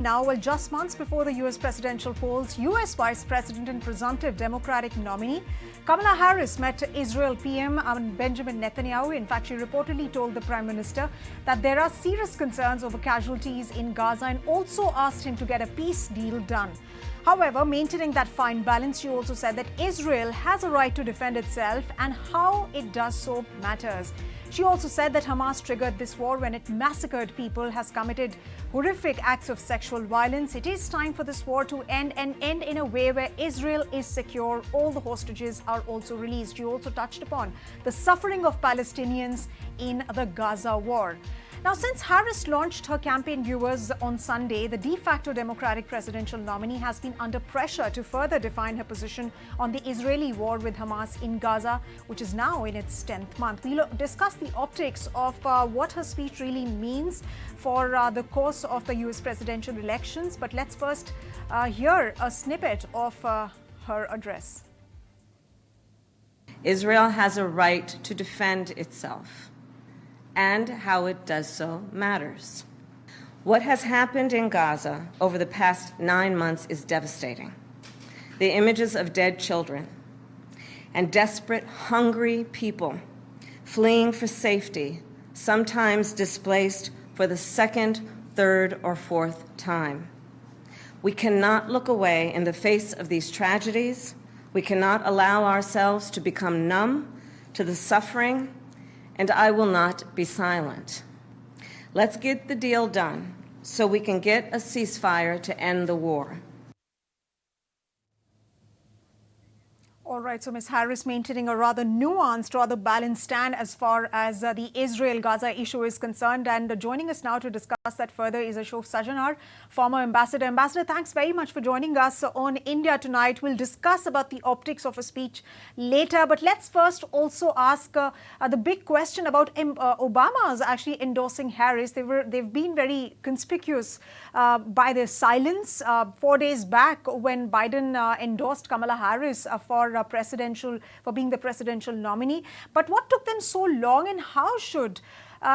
Now, well, just months before the U.S. presidential polls, U.S. Vice President and presumptive Democratic nominee Kamala Harris met Israel PM Benjamin Netanyahu. In fact, she reportedly told the Prime Minister that there are serious concerns over casualties in Gaza and also asked him to get a peace deal done. However, maintaining that fine balance, she also said that Israel has a right to defend itself and how it does so matters. She also said that Hamas triggered this war when it massacred people, has committed horrific acts of sexual violence. It is time for this war to end and end in a way where Israel is secure. All the hostages are also released. She also touched upon the suffering of Palestinians in the Gaza war. Now, since Harris launched her campaign viewers on Sunday, the de facto Democratic presidential nominee has been under pressure to further define her position on the Israeli war with Hamas in Gaza, which is now in its 10th month. We'll discuss the optics of what her speech really means for the course of the U.S. presidential elections. But let's first hear a snippet of her address. Israel has a right to defend itself, and how it does so matters. What has happened in Gaza over the past 9 months is devastating. The images of dead children and desperate, hungry people fleeing for safety, sometimes displaced for the second, third, or fourth time. We cannot look away in the face of these tragedies. We cannot allow ourselves to become numb to the suffering, and I will not be silent. Let's get the deal done so we can get a ceasefire to end the war. All right, so Ms. Harris maintaining a rather nuanced, rather balanced stand as far as the Israel-Gaza issue is concerned. And joining us now to discuss that further is Ashok Sajjanar, former ambassador. Ambassador, thanks very much for joining us on India Tonight. We'll discuss about the optics of a speech later. But let's first also ask the big question about Obama's actually endorsing Harris. They've been very conspicuous by their silence. 4 days back, when Biden endorsed Kamala Harris for being the presidential nominee. But what took them so long, and how should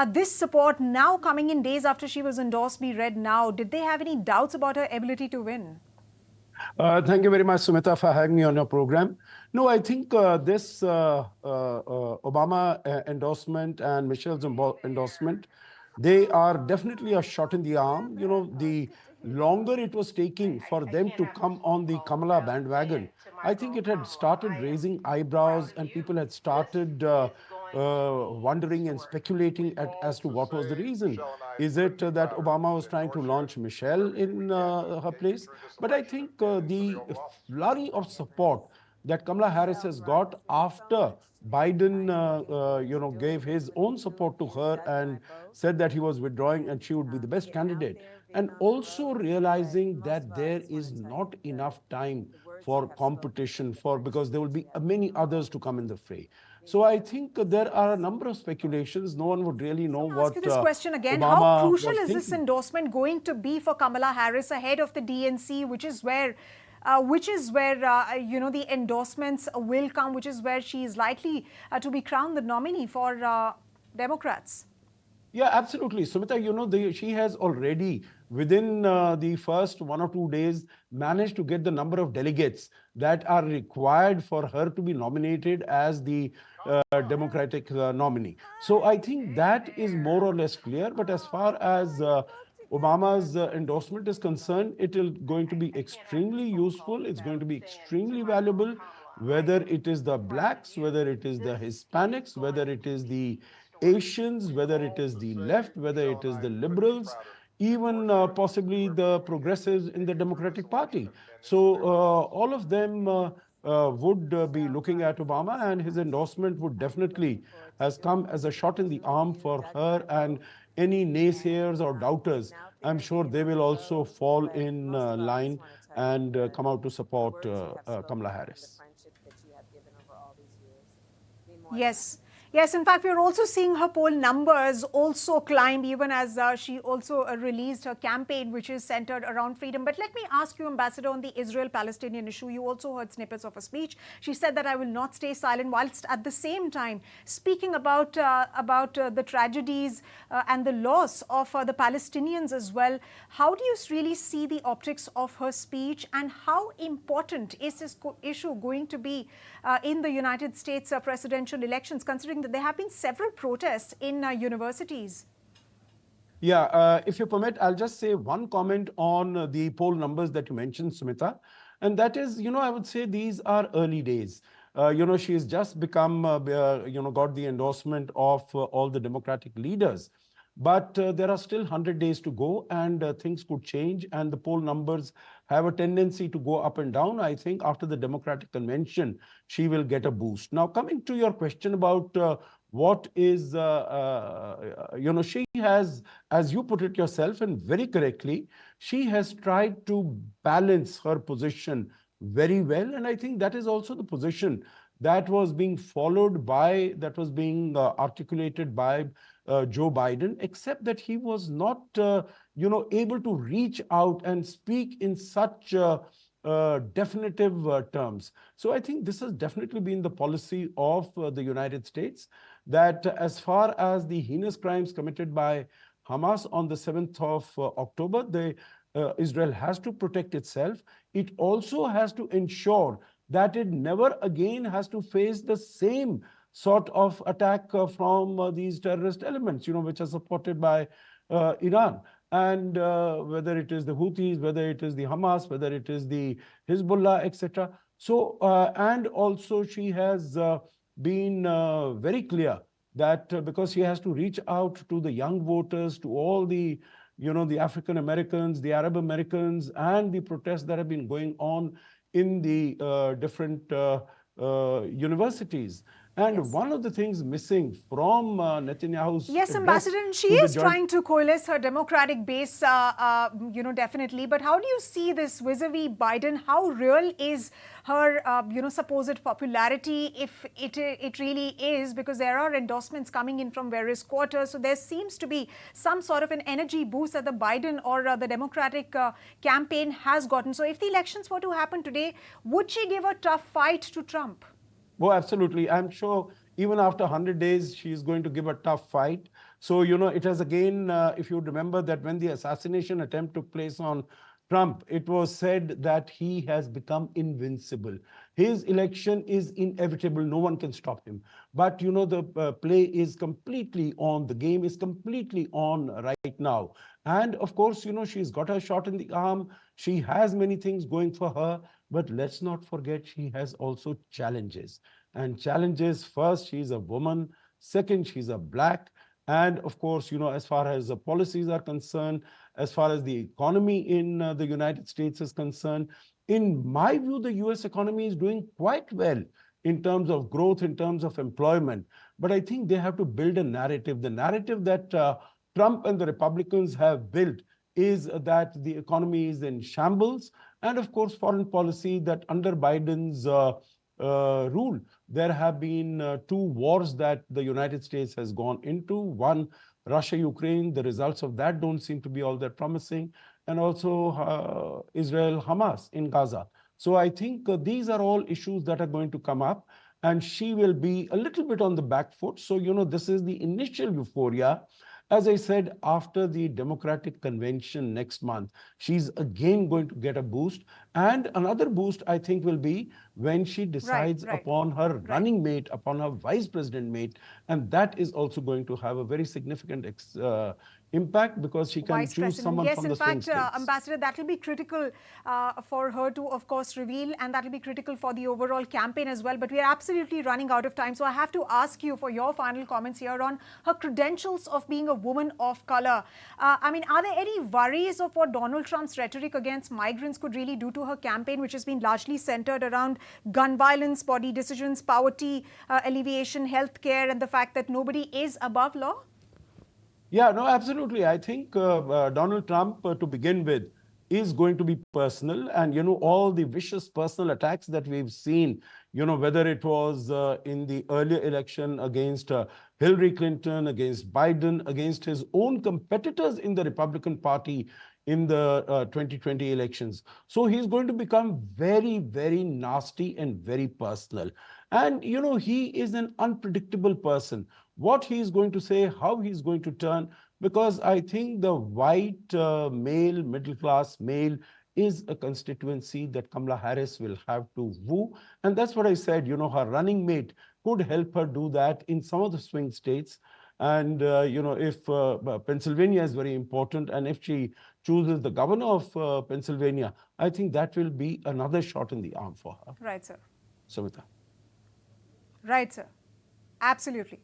this support now coming in days after she was endorsed be read now? Did they have any doubts about her ability to win? Thank you very much, Sumita, for having me on your program. No, I think this Obama endorsement and Michelle's endorsement, they are definitely a shot in the arm. You know, the longer it was taking for them to come on the Kamala bandwagon, I think it had started raising eyebrows and people had started wondering and speculating as to what was the reason. Is it that Obama was trying to launch Michelle in her place? But I think the flurry of support that Kamala Harris has got after Biden, gave his own support to her and said that he was withdrawing and she would be the best candidate. And also realizing that there is not enough time for competition because there will be many others to come in the fray. So I think there are a number of speculations. No one would really know what. Ask you this question again: Obama how crucial is thinking. This endorsement going to be for Kamala Harris ahead of the DNC, which is where the endorsements will come, which is where she is likely to be crowned the nominee for Democrats? Yeah, absolutely. Sumita, she has already, within the first 1 or 2 days, managed to get the number of delegates that are required for her to be nominated as the Democratic nominee. So I think that is more or less clear. But as far as Obama's endorsement is concerned, it is going to be extremely useful. It's going to be extremely valuable, whether it is the blacks, whether it is the Hispanics, whether it is the Asians, whether it is the left, whether it is the liberals, even possibly the progressives in the Democratic Party. So all of them would be looking at Obama, and his endorsement would definitely has come as a shot in the arm for her, and any naysayers or doubters, I'm sure they will also fall in line and come out to support Kamala Harris. Yes. Yes, in fact, we're also seeing her poll numbers also climb even as she also released her campaign, which is centered around freedom. But let me ask you, Ambassador, on the Israel-Palestinian issue, you also heard snippets of a speech. She said that I will not stay silent, whilst at the same time speaking about the tragedies and the loss of the Palestinians as well. How do you really see the optics of her speech, and how important is this issue going to be in the United States presidential elections, considering that there have been several protests in universities? Yeah, if you permit, I'll just say one comment on the poll numbers that you mentioned, Smita. And that is, I would say these are early days. She has just become, got the endorsement of all the Democratic leaders. But there are still 100 days to go, and things could change, and the poll numbers have a tendency to go up and down. I think after the Democratic convention, she will get a boost. Now, coming to your question about what is, she has, as you put it yourself, and very correctly, she has tried to balance her position very well. And I think that is also the position that was being articulated by Joe Biden, except that he was not, able to reach out and speak in such definitive terms. So I think this has definitely been the policy of the United States, that as far as the heinous crimes committed by Hamas on the 7th of October, Israel has to protect itself. It also has to ensure that it never again has to face the same sort of attack from these terrorist elements, which are supported by Iran. And whether it is the Houthis, whether it is the Hamas, whether it is the Hezbollah, etc. So, and also she has been very clear that because she has to reach out to the young voters, to all the, the African Americans, the Arab Americans, and the protests that have been going on in the different universities. And Yes. one of the things missing from Netanyahu's Yes, address Ambassador, and she to the is trying to coalesce her Democratic base, definitely. But how do you see this vis-a-vis Biden? How real is her, supposed popularity, if it really is? Because there are endorsements coming in from various quarters. So there seems to be some sort of an energy boost that the Biden or the Democratic campaign has gotten. So if the elections were to happen today, would she give a tough fight to Trump? Oh, absolutely. I'm sure even after 100 days, she's going to give a tough fight. So, it has again, if you remember that when the assassination attempt took place on Trump, it was said that he has become invincible. His election is inevitable. No one can stop him. But, the play is completely on. The game is completely on right now. And of course, she's got her shot in the arm. She has many things going for her. But let's not forget, she has also challenges. And challenges, first, she's a woman. Second, she's a black. And of course, as far as the policies are concerned, as far as the economy in the United States is concerned, in my view, the US economy is doing quite well in terms of growth, in terms of employment. But I think they have to build a narrative. The narrative that Trump and the Republicans have built is that the economy is in shambles. And of course, foreign policy, that under Biden's rule, there have been two wars that the United States has gone into. One, Russia-Ukraine, the results of that don't seem to be all that promising. And also Israel-Hamas in Gaza. So I think these are all issues that are going to come up. And she will be a little bit on the back foot. So, this is the initial euphoria. As I said, after the Democratic convention next month, she's again going to get a boost. And another boost, I think, will be when she decides upon her running mate, upon her vice president mate. And that is also going to have a very significant impact, because she can choose someone from the swing states. Yes, in fact, Ambassador, that will be critical for her to, of course, reveal, and that will be critical for the overall campaign as well. But we are absolutely running out of time. So I have to ask you for your final comments here on her credentials of being a woman of color. Are there any worries of what Donald Trump's rhetoric against migrants could really do to her campaign, which has been largely centered around gun violence, body decisions, poverty alleviation, healthcare, and the fact that nobody is above law? Yeah, no, absolutely. I think Donald Trump, to begin with, is going to be personal. And, you know, all the vicious personal attacks that we've seen, you know, whether it was in the earlier election against Hillary Clinton, against Biden, against his own competitors in the Republican Party in the 2020 elections. So he's going to become very, very nasty and very personal. And, you know, he is an unpredictable person. What he's going to say, how he's going to turn, because I think the white male, middle class male is a constituency that Kamala Harris will have to woo. And that's what I said, you know, her running mate could help her do that in some of the swing states. And, you know, if Pennsylvania is very important, and if she chooses the governor of Pennsylvania, I think that will be another shot in the arm for her. Right, sir. Sumita. Right, sir. Absolutely.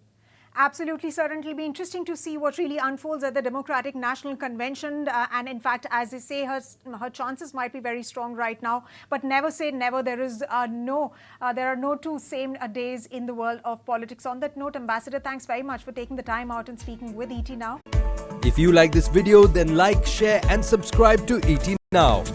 Absolutely, sir. And it'll be interesting to see what really unfolds at the Democratic National Convention. And in fact, as they say, her chances might be very strong right now. But never say never. There are no two same days in the world of politics. On that note, Ambassador, thanks very much for taking the time out and speaking with ET Now. If you like this video, then like, share and subscribe to ET Now.